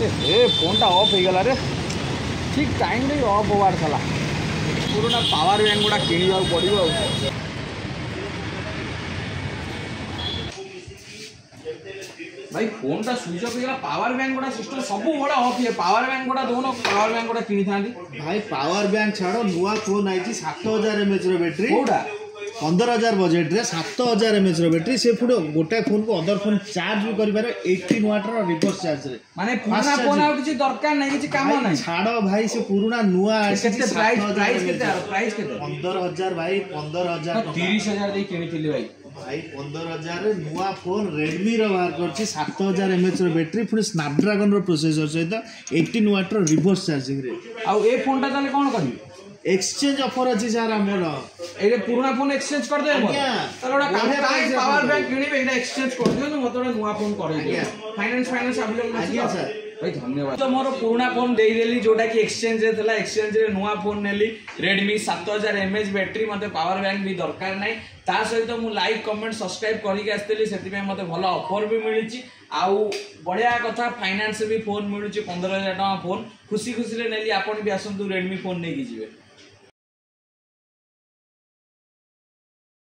ए phone टा of हो गला रे ठीक टाइम रे ऑफ होवार थला पुराना पावर बैंक गुड़ा किणवा पड़ो भाई फोन टा स्विच ऑफ हो पावर बैंक गुड़ा सिस्टम सब बड़ा ऑफ है पावर बैंक गुड़ा दोनों पावर बैंक गुड़ा किनी था भाई पावर बैंक छाड़ो नुआ फोन आई 7000 mAh रो बैटरी कोडा 15000 बजेट रे 7000 mAh रो बैटरी से पुरो गोटा फोन को अदर फोन चार्ज भी करि पारे 18 वाट रो रिवर्स चार्ज रे माने पुराना फोन आ किछि दरकार नै किछि काम नै छाड़ो भाई से पुराना नुआ केते प्राइस केते 15000 भाई 15000 30000 दे किनिथिली भाई भाई 15000 रे नुआ फोन Redmi रो बाहर करछि 7000 mAh रो बैटरी पुनी स्नैपड्रैगन रो प्रोसेसर सहित 18 वाट रो रिवर्स चार्जिंग रे आ ए फोन टा ताले कोन करबी एक्सचेंज ऑफर अछि सर हमर एरे पुराना फोन एक्सचेंज कर दे ताले ओडा काम पावर बैंक किनिबे एटा एक्सचेंज कर दियो मते ओडा नुआ फोन करे दियो फाइनेंस अवेलेबल अछि सर भाई धन्यवाद तो मोर पुराना फोन दे देली जोटा कि एक्सचेंज रे थला एक्सचेंज रे नुआ फोन नेली Redmi 7000 mAh बैटरी मते पावर बैंक भी दरकार नै ता सहित मु लाइक कमेंट सब्सक्राइब करिके आस्तेली सेति पे मते भलो ऑफर भी मिलिछि आउ बढ़िया कथा फाइनेंस भी फोन मिलुछि 15000 टका फोन खुशी खुशी ले नेली आपण भी आसंतु Redmi फोन नै कि जिवे।